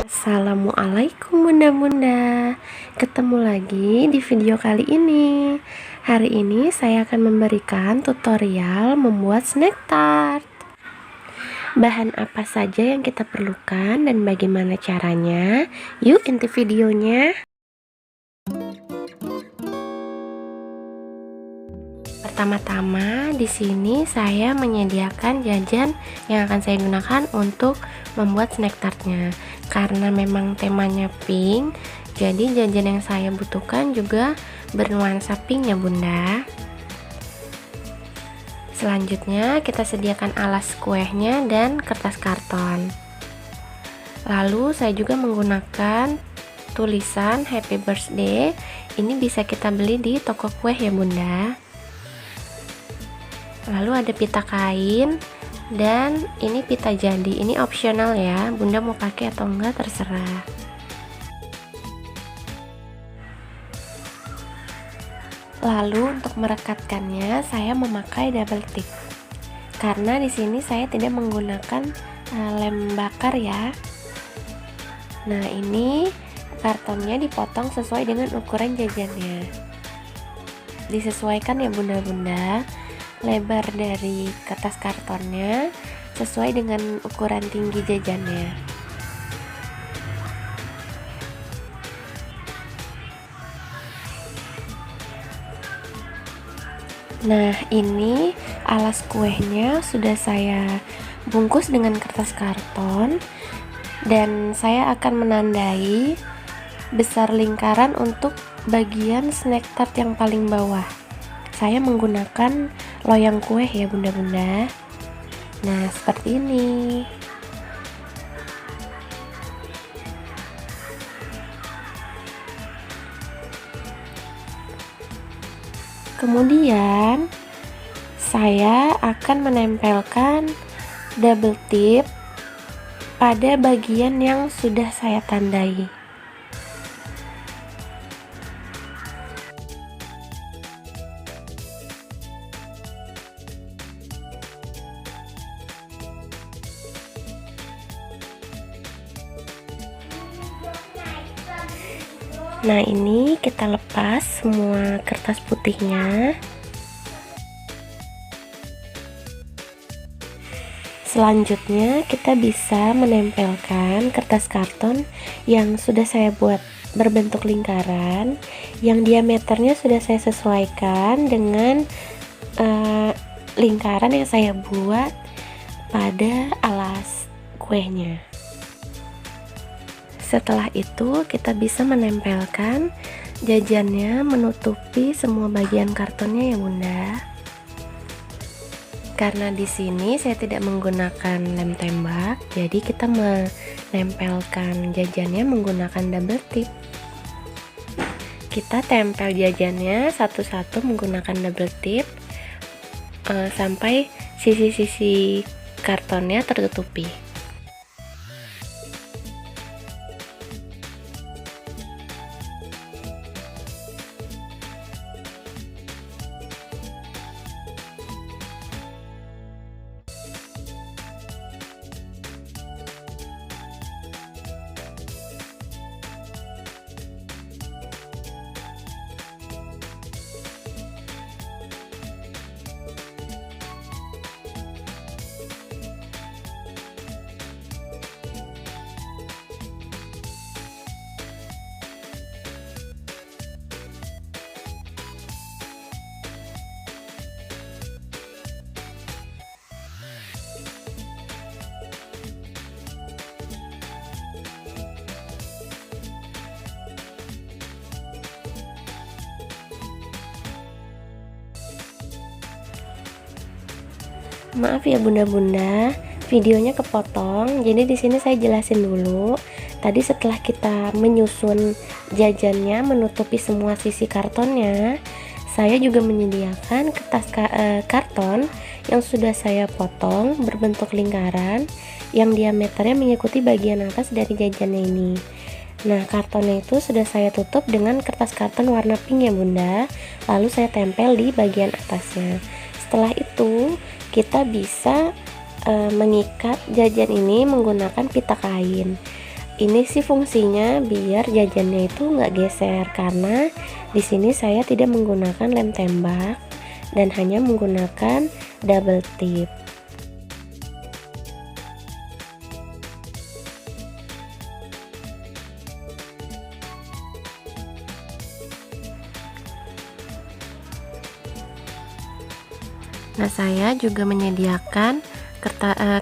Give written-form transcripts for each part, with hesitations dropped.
Assalamualaikum bunda-bunda. Ketemu lagi di video kali ini. Hari ini saya akan memberikan tutorial membuat snack tart. Bahan apa saja yang kita perlukan dan bagaimana caranya? Yuk intip videonya. Pertama-tama di sini saya menyediakan jajan yang akan saya gunakan untuk membuat snack tartnya. Karena memang temanya pink, jadi jajan yang saya butuhkan juga bernuansa pink ya bunda. Selanjutnya kita sediakan alas kuehnya dan kertas karton. Lalu saya juga menggunakan tulisan happy birthday. Ini bisa kita beli di toko kue ya bunda. Lalu ada pita kain dan ini pita jadi. Ini opsional ya, bunda mau pakai atau enggak terserah. Lalu untuk merekatkannya saya memakai double tip karena di sini saya tidak menggunakan lem bakar ya. Nah, ini kartonnya dipotong sesuai dengan ukuran jajannya. Disesuaikan ya bunda-bunda, lebar dari kertas kartonnya sesuai dengan ukuran tinggi jajannya. Nah, ini alas kuehnya sudah saya bungkus dengan kertas karton dan saya akan menandai besar lingkaran untuk bagian snack tart yang paling bawah. Saya menggunakan loyang kue ya bunda-bunda. Nah, seperti ini. Kemudian saya akan menempelkan double tip pada bagian yang sudah saya tandai. Nah, ini kita lepas semua kertas putihnya. Selanjutnya kita bisa menempelkan kertas karton yang sudah saya buat berbentuk lingkaran, yang diameternya sudah saya sesuaikan dengan lingkaran yang saya buat pada alas kuehnya. Setelah itu kita bisa menempelkan jajannya menutupi semua bagian kartonnya ya bunda. Karena di sini saya tidak menggunakan lem tembak, jadi kita menempelkan jajannya menggunakan double tip. Kita tempel jajannya satu-satu menggunakan double tip sampai sisi-sisi kartonnya tertutupi. Maaf ya bunda-bunda, videonya kepotong. Jadi di sini saya jelasin dulu. Tadi setelah kita menyusun jajannya menutupi semua sisi kartonnya, saya juga menyediakan kertas karton yang sudah saya potong berbentuk lingkaran yang diameternya mengikuti bagian atas dari jajannya ini. Nah, kartonnya itu sudah saya tutup dengan kertas karton warna pink ya bunda, lalu saya tempel di bagian atasnya. Setelah itu kita bisa mengikat jajan ini menggunakan pita kain. Ini sih fungsinya biar jajannya itu nggak geser, karena di sini saya tidak menggunakan lem tembak dan hanya menggunakan double tip. Nah, saya juga menyediakan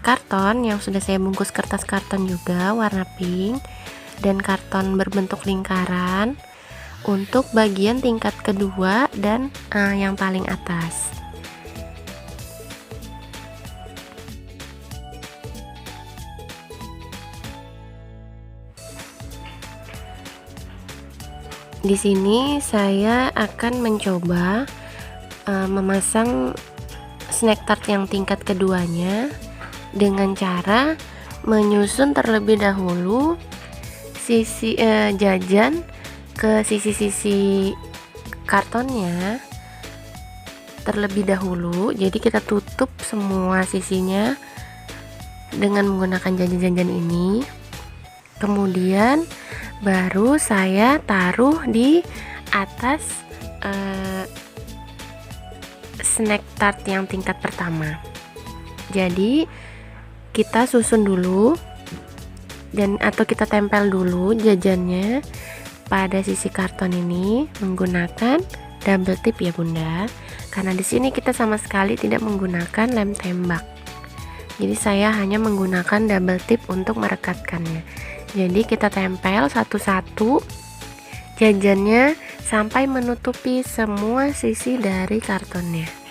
karton yang sudah saya bungkus kertas karton juga warna pink dan karton berbentuk lingkaran untuk bagian tingkat kedua dan yang paling atas. Di sini saya akan mencoba memasang snack tart yang tingkat keduanya dengan cara menyusun terlebih dahulu sisi jajan ke sisi-sisi kartonnya terlebih dahulu. Jadi kita tutup semua sisinya dengan menggunakan jajan-jajan ini, kemudian baru saya taruh di atas snack tart yang tingkat pertama. Jadi kita susun dulu atau kita tempel dulu jajannya pada sisi karton ini menggunakan double tip ya Bunda, karena di sini kita sama sekali tidak menggunakan lem tembak. Jadi saya hanya menggunakan double tip untuk merekatkannya. Jadi kita tempel satu-satu jajannya sampai menutupi semua sisi dari kartonnya.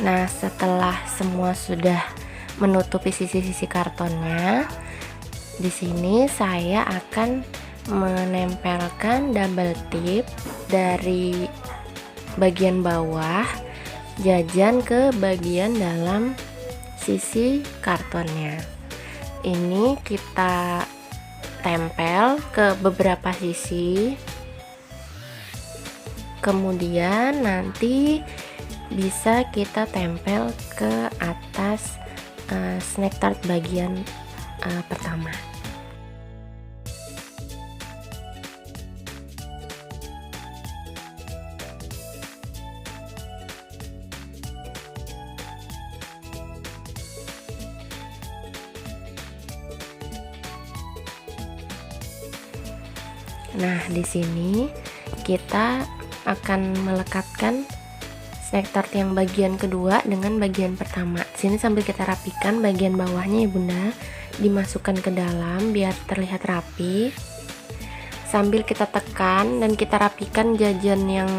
Nah, setelah semua sudah menutupi sisi-sisi kartonnya, di sini saya akan menempelkan double tip dari bagian bawah jajan ke bagian dalam sisi kartonnya. Ini kita tempel ke beberapa sisi, kemudian nanti bisa kita tempel ke atas snack tart bagian pertama. Nah, di sini kita akan melekatkan snack tart yang bagian kedua dengan bagian pertama. Sini sambil kita rapikan bagian bawahnya ya Bunda, dimasukkan ke dalam biar terlihat rapi. Sambil kita tekan dan kita rapikan jajan yang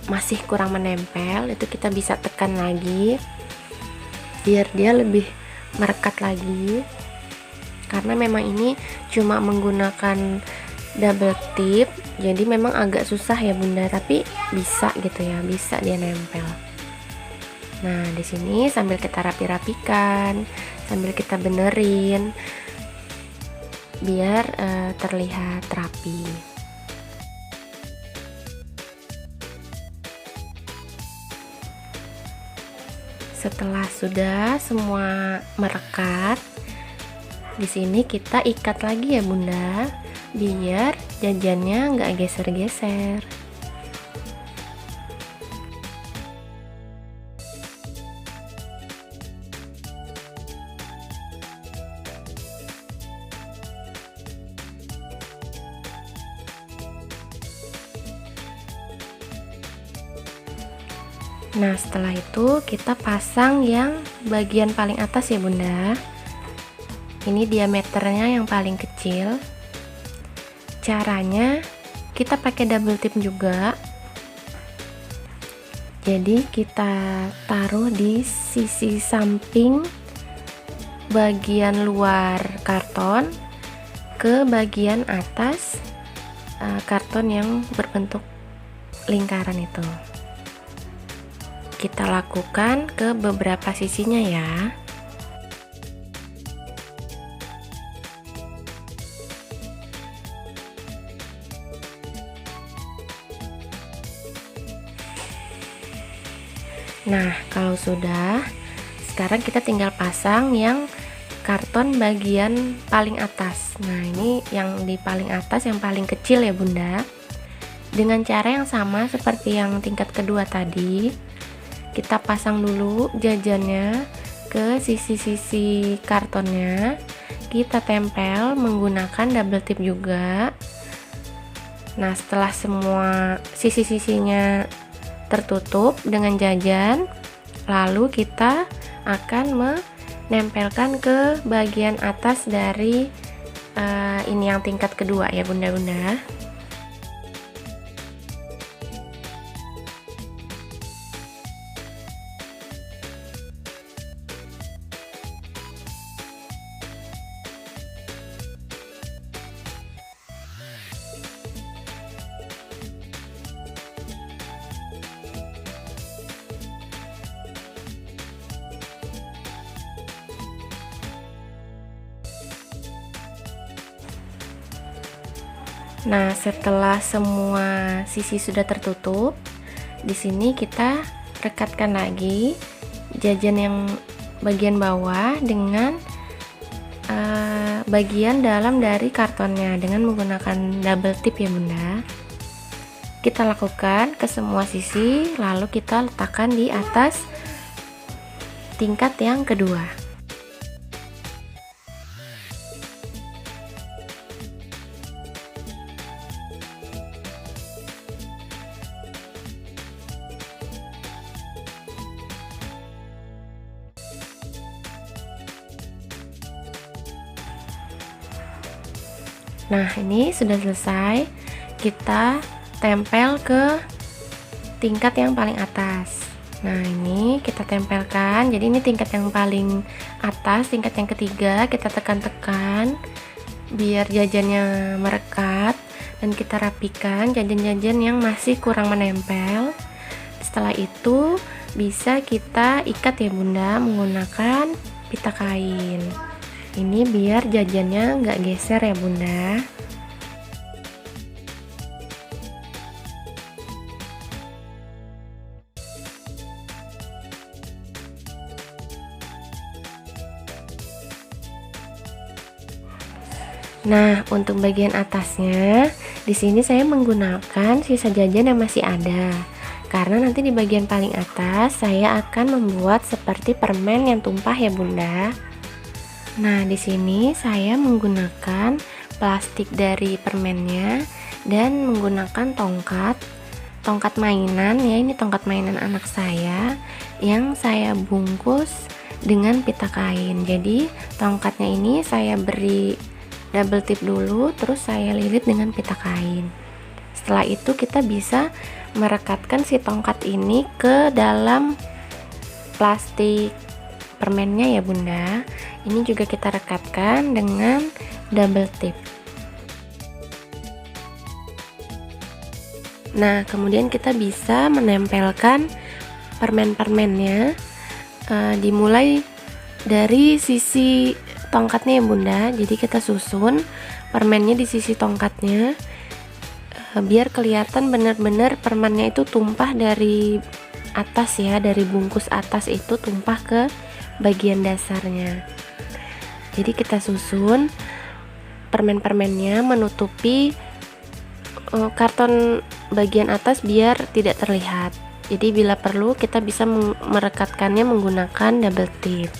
masih kurang menempel, itu kita bisa tekan lagi biar dia lebih merekat lagi. Karena memang ini cuma menggunakan double tip, jadi memang agak susah ya Bunda, tapi bisa gitu ya, bisa dia nempel. Nah, di sini sambil kita rapi-rapikan, sambil kita benerin biar terlihat rapi. Setelah sudah semua merekat, di sini kita ikat lagi ya Bunda, biar jajannya nggak geser-geser. Nah, setelah itu kita pasang yang bagian paling atas ya Bunda. Ini diameternya yang paling kecil. Caranya kita pakai double tip juga. Jadi kita taruh di sisi samping bagian luar karton ke bagian atas karton yang berbentuk lingkaran itu. Kita lakukan ke beberapa sisinya ya. Nah, kalau sudah, sekarang kita tinggal pasang yang karton bagian paling atas. Nah, ini yang di paling atas, yang paling kecil ya Bunda. Dengan cara yang sama seperti yang tingkat kedua tadi, kita pasang dulu jajannya ke sisi-sisi kartonnya. Kita tempel menggunakan double tip juga. Nah, setelah semua sisi-sisinya tertutup dengan jajan, lalu kita akan menempelkan ke bagian atas dari ini yang tingkat kedua ya Bunda-bunda. Nah, setelah semua sisi sudah tertutup, di sini kita rekatkan lagi jajan yang bagian bawah dengan bagian dalam dari kartonnya dengan menggunakan double tip ya Bunda. Kita lakukan ke semua sisi, lalu kita letakkan di atas tingkat yang kedua. Nah, ini sudah selesai. Kita tempel ke tingkat yang paling atas. Nah, ini kita tempelkan. Jadi ini tingkat yang paling atas, tingkat yang ketiga. Kita tekan-tekan biar jajannya merekat, dan kita rapikan jajan-jajan yang masih kurang menempel. Setelah itu bisa kita ikat ya Bunda menggunakan pita kain. Ini biar jajannya nggak geser ya Bunda. Nah, untuk bagian atasnya, di sini saya menggunakan sisa jajan yang masih ada. Karena nanti di bagian paling atas saya akan membuat seperti permen yang tumpah ya Bunda. Nah, di sini saya menggunakan plastik dari permennya dan menggunakan tongkat mainan ya. Ini tongkat mainan anak saya yang saya bungkus dengan pita kain. Jadi tongkatnya ini saya beri double tip dulu, terus saya lilit dengan pita kain. Setelah itu kita bisa merekatkan si tongkat ini ke dalam plastik permennya ya Bunda. Ini juga kita rekatkan dengan double tip. Nah, kemudian kita bisa menempelkan permen-permennya, dimulai dari sisi tongkatnya ya Bunda. Jadi kita susun permennya di sisi tongkatnya, biar kelihatan benar-benar permennya itu tumpah dari atas ya, dari bungkus atas itu tumpah ke bagian dasarnya. Jadi kita susun permen-permennya menutupi karton bagian atas biar tidak terlihat. Jadi bila perlu kita bisa merekatkannya menggunakan double tip.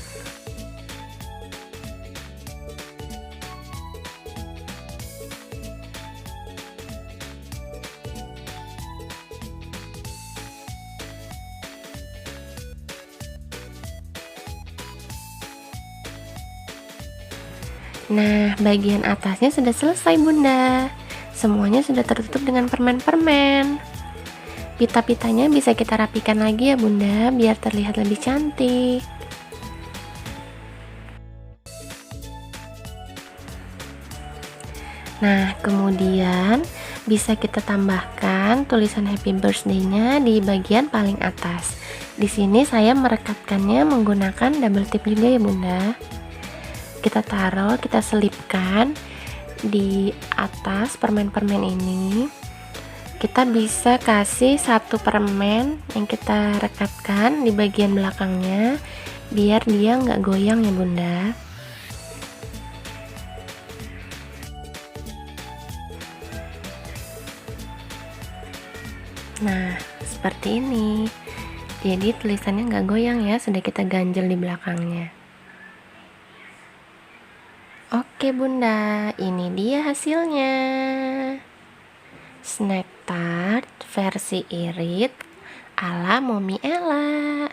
Nah, bagian atasnya sudah selesai Bunda. Semuanya sudah tertutup dengan permen-permen. Pita-pitanya bisa kita rapikan lagi ya Bunda, biar terlihat lebih cantik. Nah, kemudian bisa kita tambahkan tulisan happy birthday-nya di bagian paling atas. Di sini saya merekatkannya menggunakan double tip juga ya Bunda. Kita taruh, kita selipkan di atas permen-permen ini. Kita bisa kasih satu permen yang kita rekatkan di bagian belakangnya biar dia nggak goyang ya Bunda. Nah, seperti ini. Jadi tulisannya nggak goyang ya, sudah kita ganjel di belakangnya. Oke Bunda, ini dia hasilnya. Snack tart versi irit ala Mommy Ella.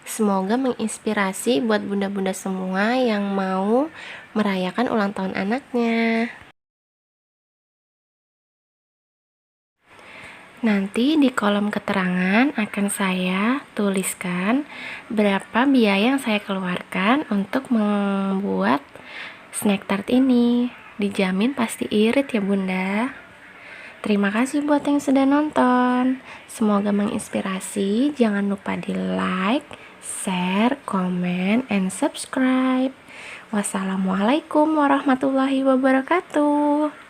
Semoga menginspirasi buat bunda-bunda semua yang mau merayakan ulang tahun anaknya. Nanti di kolom keterangan akan saya tuliskan berapa biaya yang saya keluarkan untuk membuat snack tart ini. Dijamin pasti irit ya Bunda. Terima kasih buat yang sudah nonton. Semoga menginspirasi. Jangan lupa di like, share, comment, and subscribe. Wassalamualaikum warahmatullahi wabarakatuh.